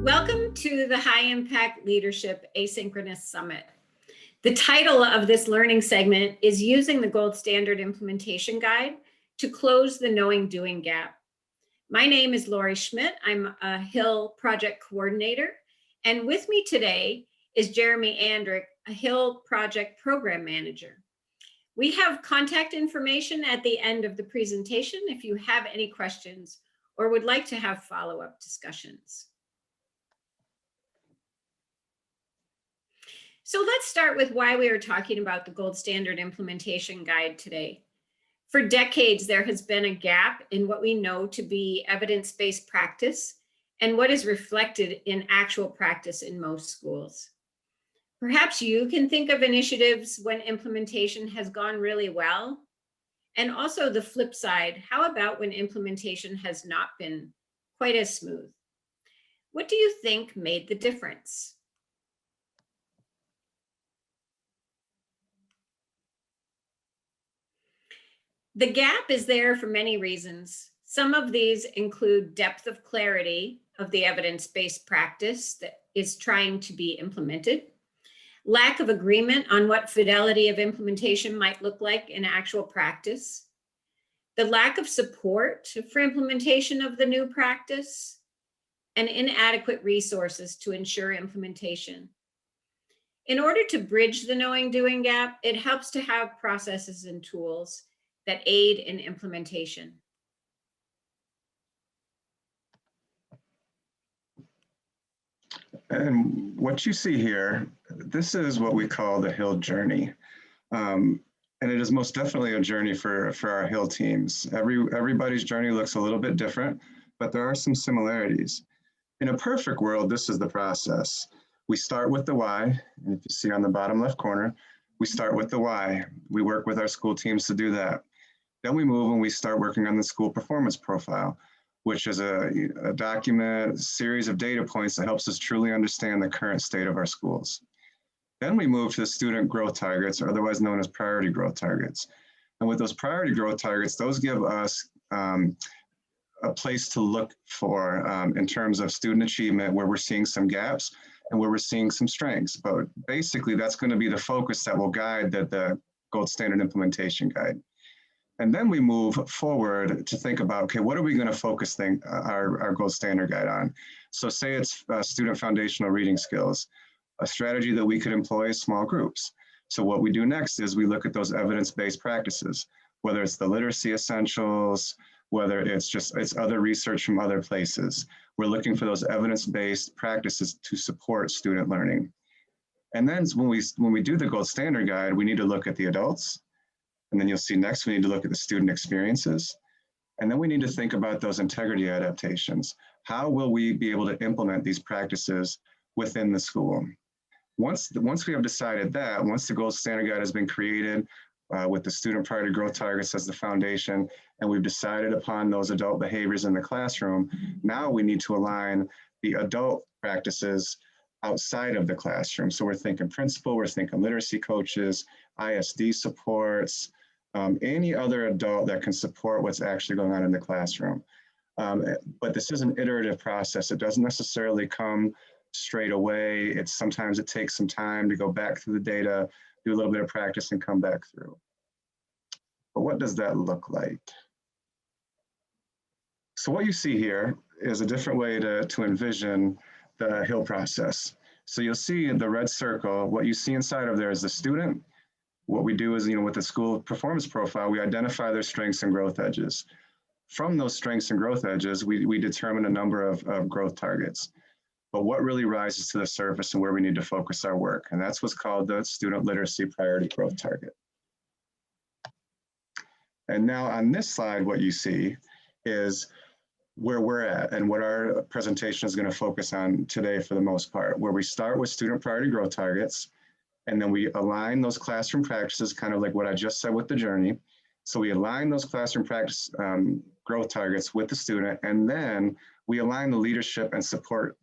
Welcome to the High Impact Leadership Asynchronous Summit. The title of this learning segment is Using the Gold Standard Implementation Guide to Close the Knowing Doing Gap. My name is Laurie Schmitt. I'm a Hill Project Coordinator, and with me today is Jeremy Andrick, a Hill Project Program Manager. We have contact information at the end of the presentation if you have any questions or would like to have follow-up discussions. So let's start with why we are talking about the Gold Standard Implementation Guide today. For decades, there has been a gap in what we know to be evidence-based practice and what is reflected in actual practice in most schools. Perhaps you can think of initiatives when implementation has gone really well, and also the flip side, how about when implementation has not been quite as smooth? What do you think made the difference? The gap is there for many reasons. Some of these include depth of clarity of the evidence-based practice that is trying to be implemented, lack of agreement on what fidelity of implementation might look like in actual practice, the lack of support for implementation of the new practice, and inadequate resources to ensure implementation. In order to bridge the knowing-doing gap, it helps to have processes and tools that aid in implementation. And what you see here, this is what we call the Hill journey. And it is most definitely a journey for our Hill teams. Everybody's journey looks a little bit different, but there are some similarities. In a perfect world, this is the process. We start with the why, and if you see on the bottom left corner, we start with the why. We work with our school teams to do that. Then we move and we start working on the school performance profile, which is a document, a series of data points that helps us truly understand the current state of our schools. Then we move to the student growth targets, or otherwise known as priority growth targets. And with those priority growth targets, those give us a place to look for in terms of student achievement, where we're seeing some gaps and where we're seeing some strengths. But basically, that's going to be the focus that will guide the Gold Standard Implementation Guide. And then we move forward to think about, okay, what are we going to focus our Gold Standard Guide on? So say it's student foundational reading skills. A strategy that we could employ is small groups. So what we do next is we look at those evidence-based practices, whether it's the literacy essentials, whether it's other research from other places. We're looking for those evidence-based practices to support student learning. And then when we do the Gold Standard Guide, we need to look at the adults. And then you'll see next, we need to look at the student experiences. And then we need to think about those integrity adaptations. How will we be able to implement these practices within the school? Once we have decided that, once the Gold Standard Guide has been created with the student priority growth targets as the foundation, and we've decided upon those adult behaviors in the classroom, now we need to align the adult practices outside of the classroom. So we're thinking principal, we're thinking literacy coaches, ISD supports, any other adult that can support what's actually going on in the classroom. But this is an iterative process. It doesn't necessarily come straight away. Sometimes it takes some time to go back through the data, do a little bit of practice and come back through. But what does that look like? So what you see here is a different way to envision the Hill process. So you'll see in the red circle, what you see inside of there is the student. What we do is, with the school performance profile, we identify their strengths and growth edges. From those strengths and growth edges, we determine a number of growth targets. But what really rises to the surface and where we need to focus our work, and that's what's called the student literacy priority growth target. And now on this slide, what you see is where we're at and what our presentation is going to focus on today for the most part, where we start with student priority growth targets, and then we align those classroom practices, kind of like what I just said with the journey. So we align those classroom practice growth targets with the student, and then we align the leadership and support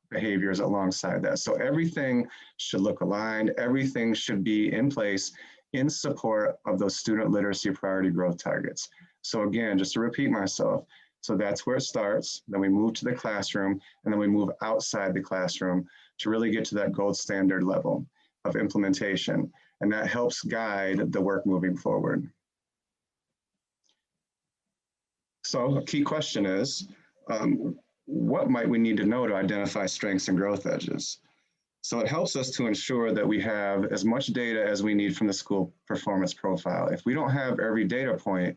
behaviors alongside that. So everything should look aligned, everything should be in place in support of those student literacy priority growth targets. So again, just to repeat myself, So that's where it starts. Then we move to the classroom, and then we move outside the classroom to really get to that gold standard level of implementation. And that helps guide the work moving forward. So a key question is, what might we need to know to identify strengths and growth edges? So it helps us to ensure that we have as much data as we need from the school performance profile. If we don't have every data point,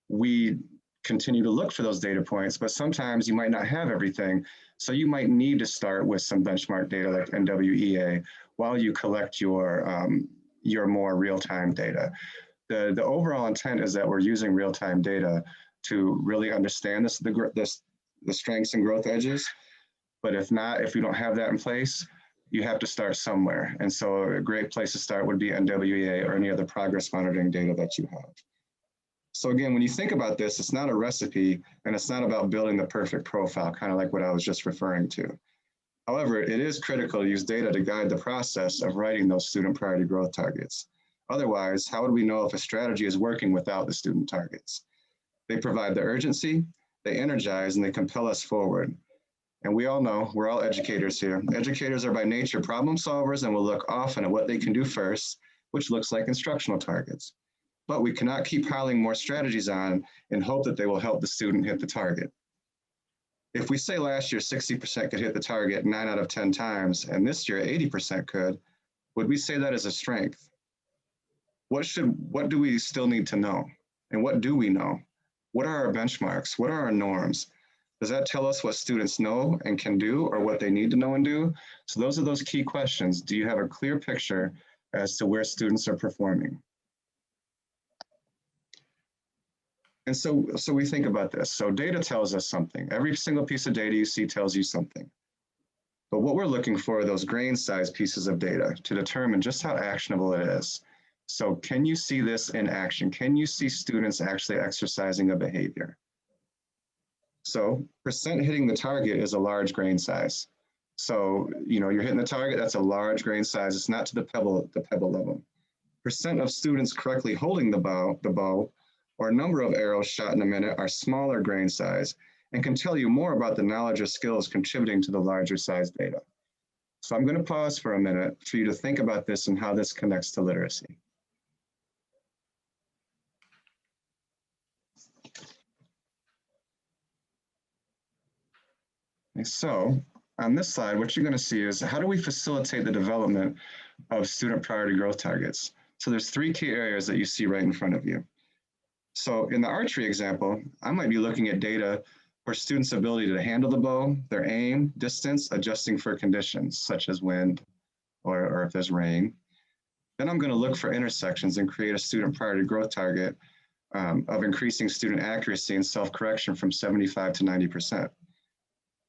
we continue to look for those data points, but sometimes you might not have everything. So you might need to start with some benchmark data like NWEA while you collect your more real-time data. The overall intent is that we're using real-time data to really understand the strengths and growth edges. But if not, if we don't have that in place, you have to start somewhere. And so a great place to start would be NWEA or any other progress monitoring data that you have. So again, when you think about this, it's not a recipe and it's not about building the perfect profile, kind of like what I was just referring to. However, it is critical to use data to guide the process of writing those student priority growth targets. Otherwise, how would we know if a strategy is working without the student targets? They provide the urgency, they energize, and they compel us forward. And we all know, we're all educators here. Educators are by nature problem solvers and will look often at what they can do first, which looks like instructional targets. But we cannot keep piling more strategies on and hope that they will help the student hit the target. If we say last year 60% could hit the target 9 out of 10 times, and this year 80% could, would we say that as a strength? What do we still need to know? And what do we know? What are our benchmarks? What are our norms? Does that tell us what students know and can do or what they need to know and do? So those are those key questions. Do you have a clear picture as to where students are performing? And so we think about this. So data tells us something. Every single piece of data you see tells you something. But what we're looking for are those grain-sized pieces of data to determine just how actionable it is. So can you see this in action? Can you see students actually exercising a behavior? So percent hitting the target is a large grain size. So, you're hitting the target, that's a large grain size. It's not to the pebble level. Percent of students correctly holding the bow, or number of arrows shot in a minute are smaller grain size and can tell you more about the knowledge or skills contributing to the larger size data. So I'm going to pause for a minute for you to think about this and how this connects to literacy. So on this slide, what you're going to see is how do we facilitate the development of student priority growth targets? So there's 3 key areas that you see right in front of you. So in the archery example, I might be looking at data for students' ability to handle the bow, their aim, distance, adjusting for conditions such as wind or if there's rain. Then I'm going to look for intersections and create a student priority growth target of increasing student accuracy and self-correction from 75 to 90%.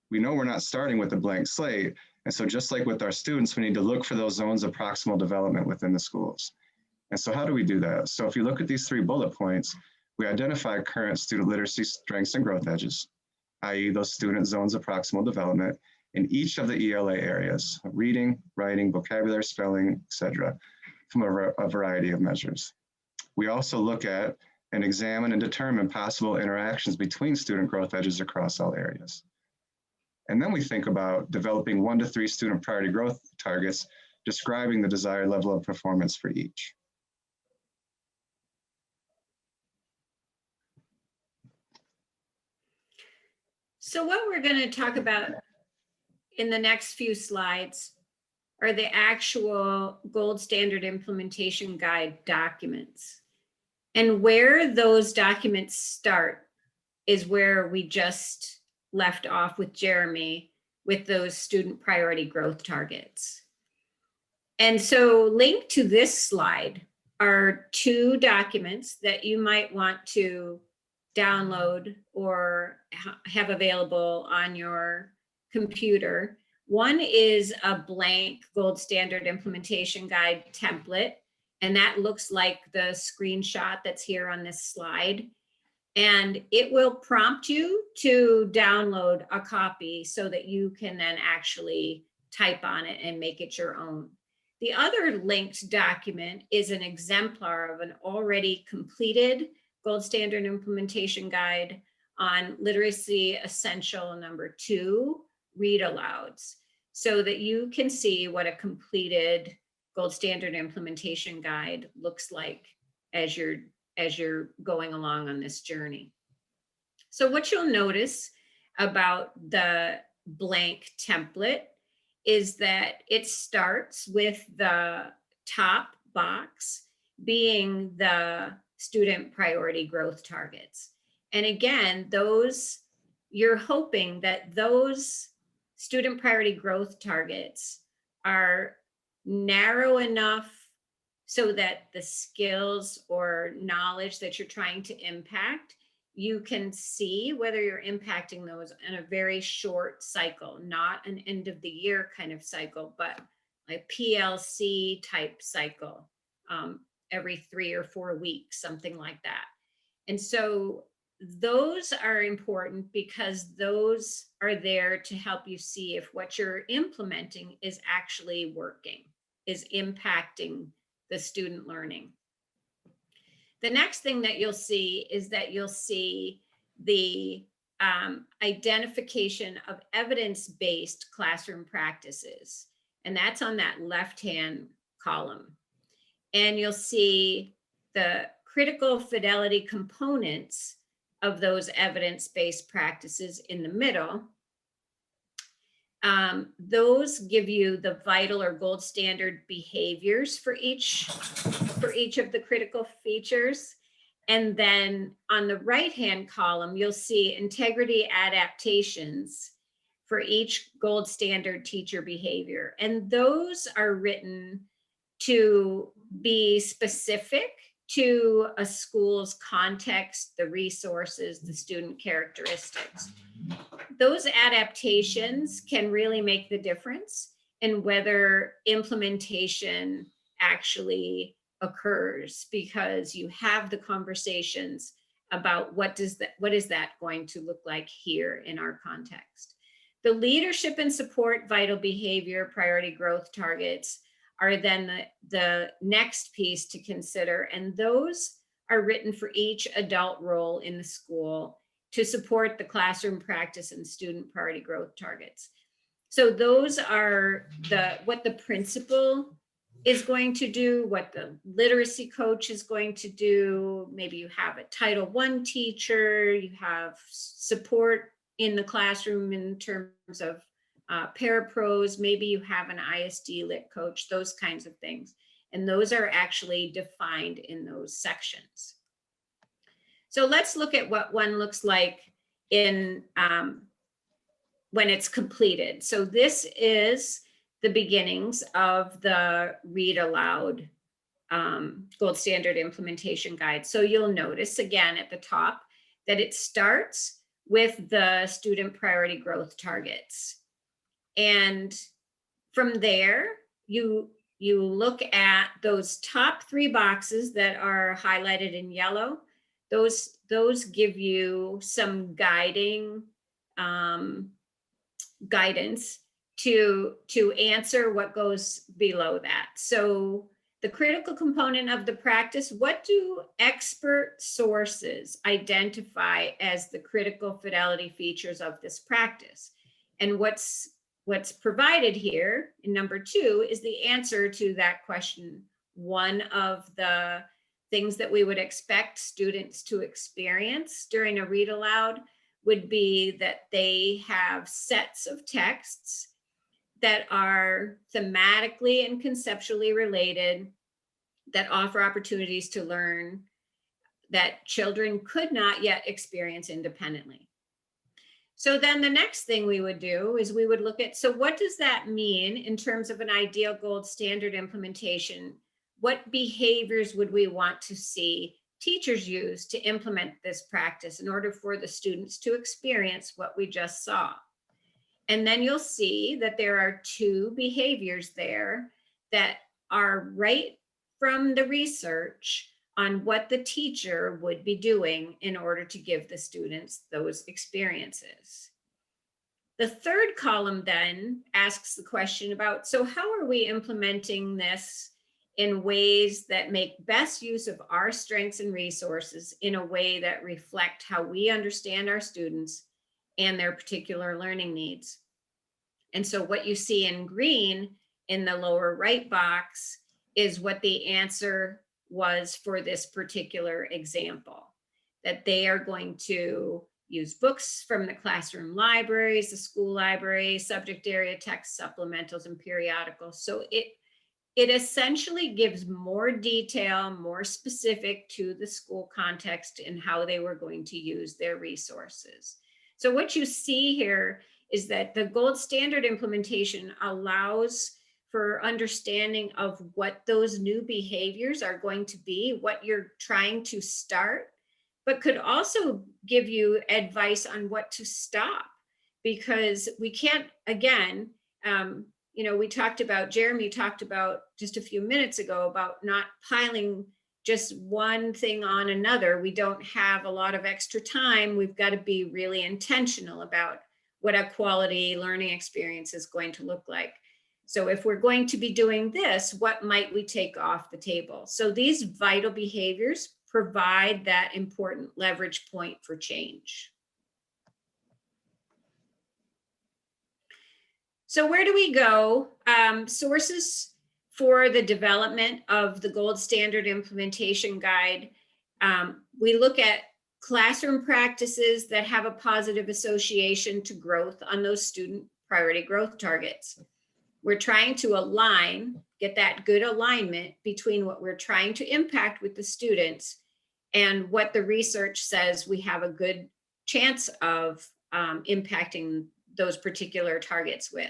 We know we're not starting with a blank slate. And so just like with our students, we need to look for those zones of proximal development within the schools. And so how do we do that? So if you look at these 3 bullet points, we identify current student literacy strengths and growth edges, i.e. those student zones of proximal development in each of the ELA areas, reading, writing, vocabulary, spelling, etc., from a variety of measures. We also look at and examine and determine possible interactions between student growth edges across all areas. And then we think about developing 1 to 3 student priority growth targets, describing the desired level of performance for each. So what we're going to talk about in the next few slides are the actual gold standard implementation guide documents. And where those documents start is where we just left off with Jeremy with those student priority growth targets. And so linked to this slide are 2 documents that you might want to download or have available on your computer. One is a blank gold standard implementation guide template, and that looks like the screenshot that's here on this slide. And it will prompt you to download a copy so that you can then actually type on it and make it your own. The other linked document is an exemplar of an already completed gold standard implementation guide on literacy essential number 2, read-alouds, so that you can see what a completed gold standard implementation guide looks like as you're going along on this journey. So what you'll notice about the blank template is that it starts with the top box being the student priority growth targets. And again, you're hoping that those student priority growth targets are narrow enough so that the skills or knowledge that you're trying to impact, you can see whether you're impacting those in a very short cycle, not an end of the year kind of cycle, but a PLC type cycle, every 3 or 4 weeks, something like that. And so those are important because those are there to help you see if what you're implementing is actually working, is impacting the student learning. The next thing that you'll see is that you'll see the identification of evidence-based classroom practices. And that's on that left-hand column. And you'll see the critical fidelity components of those evidence-based practices in the middle. Those give you the vital or gold standard behaviors for each of the critical features. And then on the right-hand column, you'll see integrity adaptations for each gold standard teacher behavior. And those are written to be specific to a school's context, the resources, the student characteristics. Those adaptations can really make the difference in whether implementation actually occurs, because you have the conversations about what is that going to look like here in our context. The leadership and support vital behavior priority growth targets are then the next piece to consider, and those are written for each adult role in the school to support the classroom practice and student priority growth targets. So those are what the principal is going to do, what the literacy coach is going to do. Maybe you have a Title I teacher, you have support in the classroom in terms of parapros, maybe you have an ISD lit coach, those kinds of things. And those are actually defined in those sections. So let's look at what one looks like in when it's completed. So this is the beginnings of the Read-Aloud Gold Standard Implementation Guide. So you'll notice again at the top that it starts with the student priority growth targets. And from there, you look at those top 3 boxes that are highlighted in yellow. Those give you some guidance to answer what goes below that. So the critical component of the practice, what do expert sources identify as the critical fidelity features of this practice? And what's provided here in number 2 is the answer to that question. One of the things that we would expect students to experience during a read aloud would be that they have sets of texts that are thematically and conceptually related, that offer opportunities to learn that children could not yet experience independently. So then the next thing we would do is we would look at, so what does that mean in terms of an ideal gold standard implementation? What behaviors would we want to see teachers use to implement this practice in order for the students to experience what we just saw? And then you'll see that there are 2 behaviors there that are right from the research on what the teacher would be doing in order to give the students those experiences. The third column then asks the question about, so how are we implementing this in ways that make best use of our strengths and resources in a way that reflect how we understand our students and their particular learning needs. And so what you see in green in the lower right box is what the answer was for this particular example, that they are going to use books from the classroom libraries, the school library, subject area text supplementals, and periodicals. So it essentially gives more detail, more specific to the school context and how they were going to use their resources. So what you see here is that the gold standard implementation allows for understanding of what those new behaviors are going to be, what you're trying to start, but could also give you advice on what to stop, because we can't, again, you know, Jeremy talked about just a few minutes ago about not piling just one thing on another. We don't have a lot of extra time. We've got to be really intentional about what a quality learning experience is going to look like. So if we're going to be doing this, what might we take off the table? So these vital behaviors provide that important leverage point for change. So where do we go? Sources for the development of the gold standard implementation guide. We look at classroom practices that have a positive association to growth on those student priority growth targets. We're trying to get that good alignment between what we're trying to impact with the students and what the research says we have a good chance of impacting those particular targets with.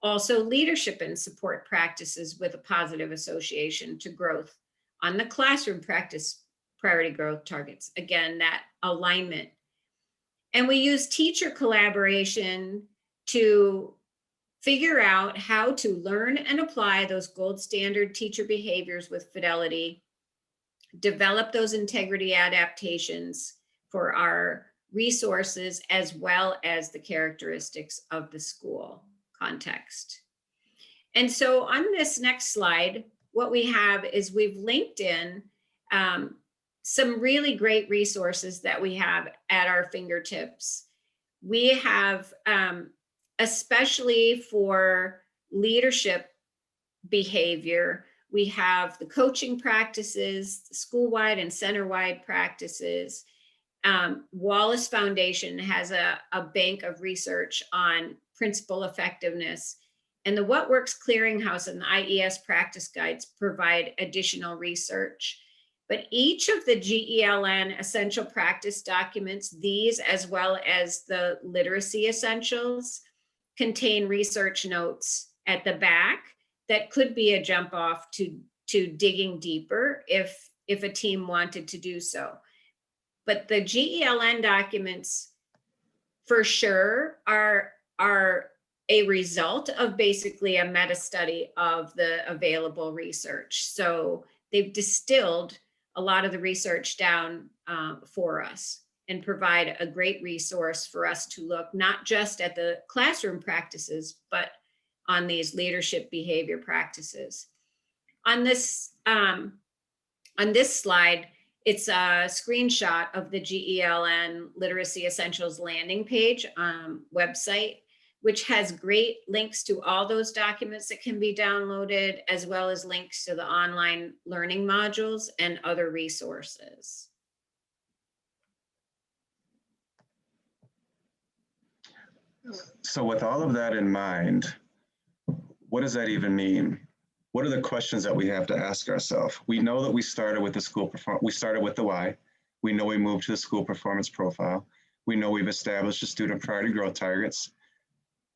Also, leadership and support practices with a positive association to growth on the classroom practice priority growth targets. Again, that alignment. And we use teacher collaboration to figure out how to learn and apply those gold standard teacher behaviors with fidelity, develop those integrity adaptations for our resources, as well as the characteristics of the school context. And so on this next slide, what we have is we've linked in some really great resources that we have at our fingertips. We have, especially for leadership behavior, we have the coaching practices, the school-wide and center-wide practices. Wallace Foundation has a bank of research on principal effectiveness, and the What Works Clearinghouse and the IES practice guides provide additional research. But each of the GELN essential practice documents, these as well as the literacy essentials, contain research notes at the back that could be a jump off to digging deeper if a team wanted to do so. But the GELN documents for sure are a result of basically a meta study of the available research. So they've distilled a lot of the research down for us and provide a great resource for us to look not just at the classroom practices, but on these leadership behavior practices. On this slide, it's a screenshot of the GELN Literacy Essentials landing page website, which has great links to all those documents that can be downloaded, as well as links to the online learning modules and other resources. So with all of that in mind, what does that even mean? What are the questions that we have to ask ourselves? We know that we started with the why. We know we moved to the school performance profile. We know we've established the student priority growth targets.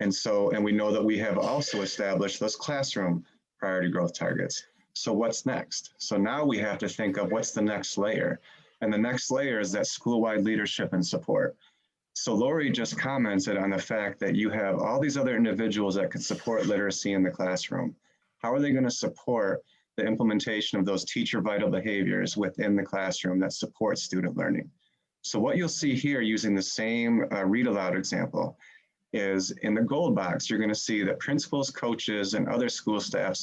And we know that we have also established those classroom priority growth targets. So what's next? So now we have to think of what's the next layer. And the next layer is that school-wide leadership and support. So Laurie just commented on the fact that you have all these other individuals that can support literacy in the classroom. How are they going to support the implementation of those teacher vital behaviors within the classroom that support student learning? So what you'll see here using the same Read-Aloud example is in the gold box, you're going to see that principals, coaches, and other school staff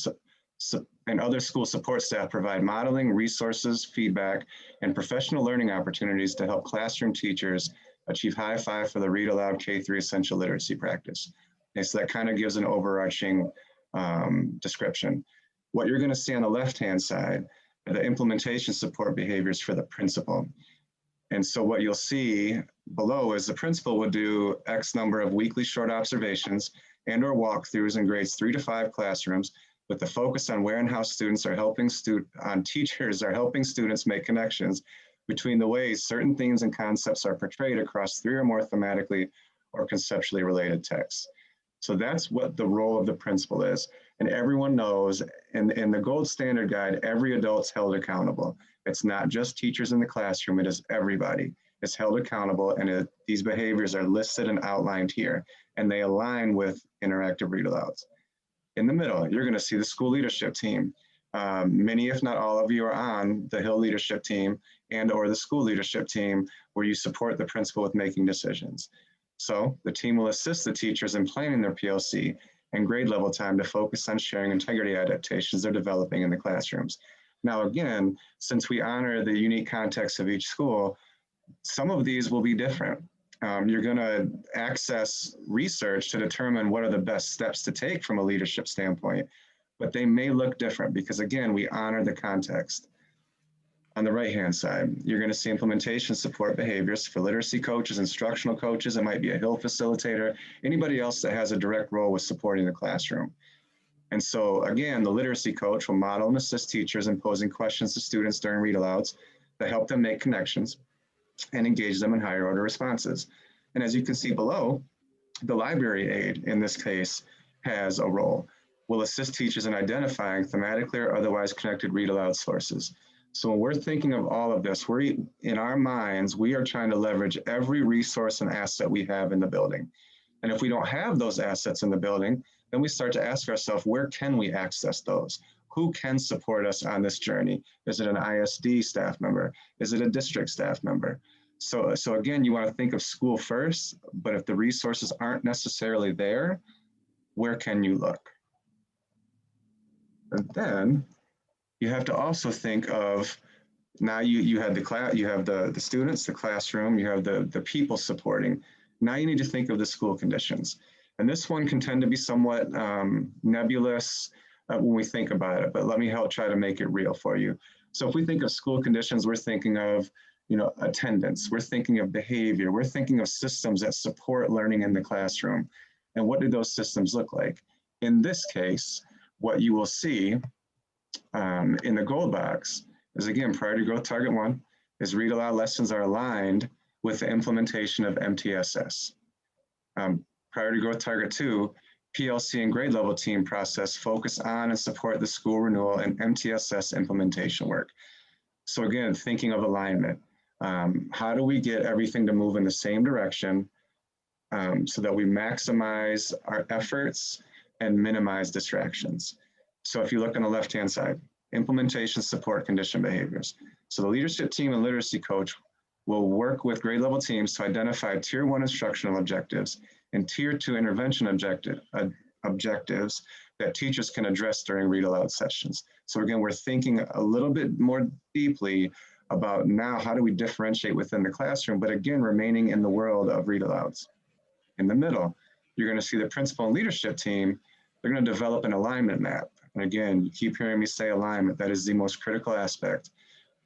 and other school support staff provide modeling, resources, feedback, and professional learning opportunities to help classroom teachers achieve high five for the Read-Aloud K-3 essential literacy practice. Okay, so that kind of gives an overarching description. What you're going to see on the left-hand side are the implementation support behaviors for the principal. And so what you'll see below is the principal would do X number of weekly short observations and or walkthroughs in grades 3 to 5 classrooms with the focus on where and how students are helping teachers are helping students make connections between the ways certain themes and concepts are portrayed across 3 or more thematically or conceptually related texts. So that's what the role of the principal is. And everyone knows in the gold standard guide, every adult's held accountable. It's not just teachers in the classroom, it is everybody. It's held accountable, and these behaviors are listed and outlined here, and they align with interactive read-alouds. In the middle, you're going to see the school leadership team. Many, if not all of you, are on the Hill leadership team and or the school leadership team where you support the principal with making decisions. So the team will assist the teachers in planning their PLC and grade level time to focus on sharing integrity adaptations they're developing in the classrooms. Now, again, since we honor the unique context of each school, some of these will be different. You're going to access research to determine what are the best steps to take from a leadership standpoint, but they may look different because, again, we honor the context. On the right-hand side, you're going to see implementation support behaviors for literacy coaches, instructional coaches. It might be a Hill facilitator, anybody else that has a direct role with supporting the classroom. And so, again, the literacy coach will model and assist teachers in posing questions to students during read-alouds that help them make connections and engage them in higher order responses. And as you can see below, the library aide in this case has a role. Will assist teachers in identifying thematically or otherwise connected read-aloud sources. So when we're thinking of all of this, in our minds, we are trying to leverage every resource and asset we have in the building. And if we don't have those assets in the building, then we start to ask ourselves, where can we access those? Who can support us on this journey? Is it an ISD staff member? Is it a district staff member? So again, you want to think of school first, but if the resources aren't necessarily there, where can you look? And then you have to also think of, now you have the class, you have the students, the classroom, you have the people supporting. Now you need to think of the school conditions. And this one can tend to be somewhat nebulous when we think about it, but let me help try to make it real for you. So if we think of school conditions, we're thinking of, attendance, we're thinking of behavior, we're thinking of systems that support learning in the classroom. And what do those systems look like? In this case, what you will see in the gold box is, again, priority growth target 1 is read aloud lessons are aligned with the implementation of MTSS. Priority growth target 2, PLC and grade level team process focus on and support the school renewal and MTSS implementation work. So again, thinking of alignment, how do we get everything to move in the same direction so that we maximize our efforts and minimize distractions? So if you look on the left-hand side, implementation support condition behaviors. So the leadership team and literacy coach will work with grade level teams to identify tier 1 instructional objectives and tier 2 intervention objectives that teachers can address during read aloud sessions. So again, we're thinking a little bit more deeply about now how do we differentiate within the classroom, but again, remaining in the world of read alouds. In the middle, you're going to see the principal and leadership team. They're going to develop an alignment map. And again, you keep hearing me say alignment. That is the most critical aspect.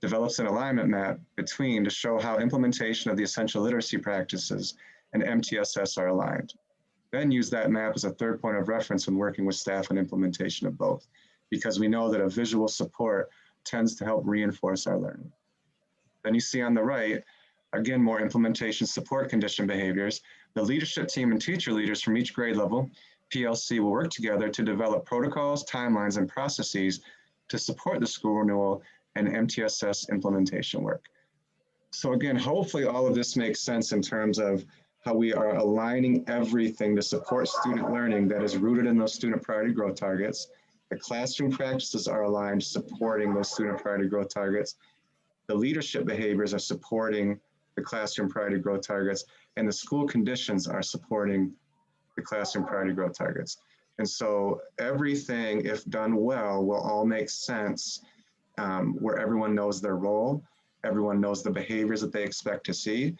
Develops an alignment map to show how implementation of the essential literacy practices and MTSS are aligned. Then use that map as a third point of reference when working with staff and implementation of both, because we know that a visual support tends to help reinforce our learning. Then you see on the right, again, more implementation support condition behaviors. The leadership team and teacher leaders from each grade level, PLC, will work together to develop protocols, timelines, and processes to support the school renewal and MTSS implementation work. So again, hopefully all of this makes sense in terms of how we are aligning everything to support student learning that is rooted in those student priority growth targets. The classroom practices are aligned supporting those student priority growth targets. The leadership behaviors are supporting the classroom priority growth targets, and the school conditions are supporting the classroom priority growth targets. And so everything, if done well, will all make sense, where everyone knows their role, everyone knows the behaviors that they expect to see.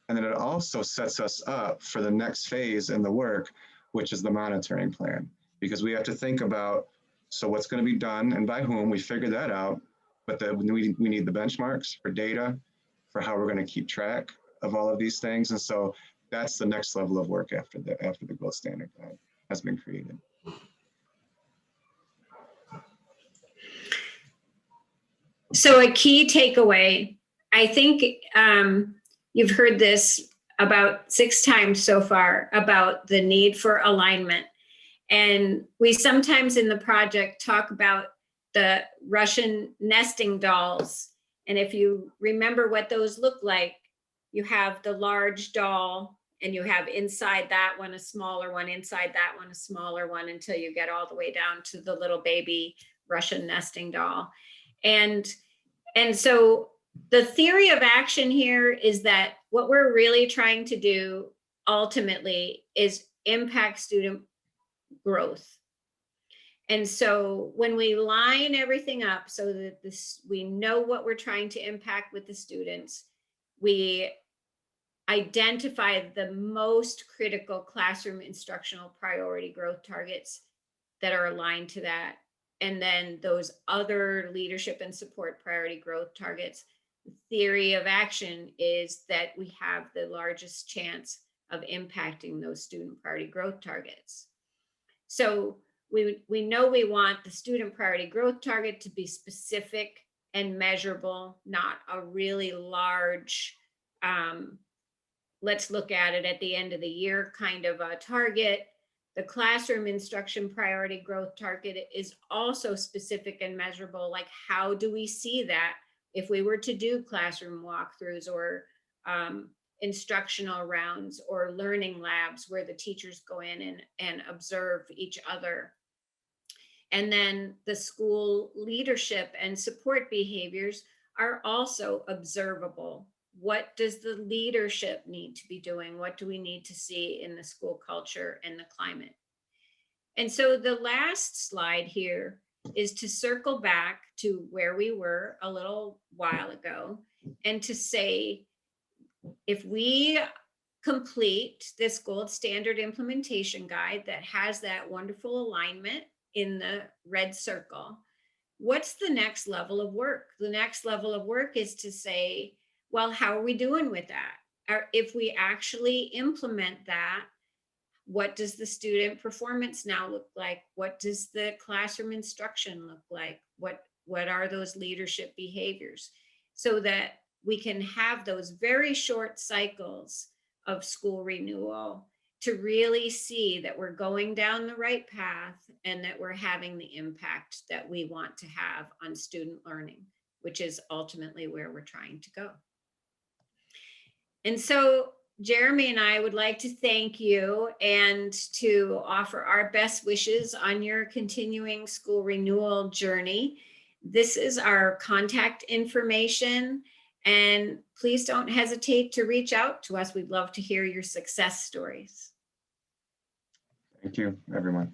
And then it also sets us up for the next phase in the work, which is the monitoring plan, because we have to think about, so what's going to be done and by whom. We figured that out, but we need the benchmarks for data, for how we're going to keep track of all of these things. And so that's the next level of work after the gold standard guide has been created. So a key takeaway, I think you've heard this about 6 times so far, about the need for alignment. And we sometimes in the project talk about the Russian nesting dolls. And if you remember what those look like, you have the large doll, and you have inside that one a smaller one, inside that one a smaller one, until you get all the way down to the little baby Russian nesting doll. And so the theory of action here is that what we're really trying to do ultimately is impact student growth. And so when we line everything up so that we know what we're trying to impact with the students, we identify the most critical classroom instructional priority growth targets that are aligned to that. And then those other leadership and support priority growth targets. The theory of action is that we have the largest chance of impacting those student priority growth targets. So we know we want the student priority growth target to be specific and measurable, not a really large, let's look at it at the end of the year kind of a target. The classroom instruction priority growth target is also specific and measurable. Like, how do we see that if we were to do classroom walkthroughs or instructional rounds or learning labs where the teachers go in and observe each other? And then the school leadership and support behaviors are also observable. What does the leadership need to be doing? What do we need to see in the school culture and the climate? And so the last slide here is to circle back to where we were a little while ago and to say, if we complete this gold standard implementation guide that has that wonderful alignment in the red circle, what's the next level of work? The next level of work is to say, well, how are we doing with that? If we actually implement that, what does the student performance now look like? What does the classroom instruction look like? What are those leadership behaviors? So that we can have those very short cycles of school renewal to really see that we're going down the right path and that we're having the impact that we want to have on student learning, which is ultimately where we're trying to go. And so Jeremy and I would like to thank you and to offer our best wishes on your continuing school renewal journey. This is our contact information, and please don't hesitate to reach out to us. We'd love to hear your success stories. Thank you, everyone.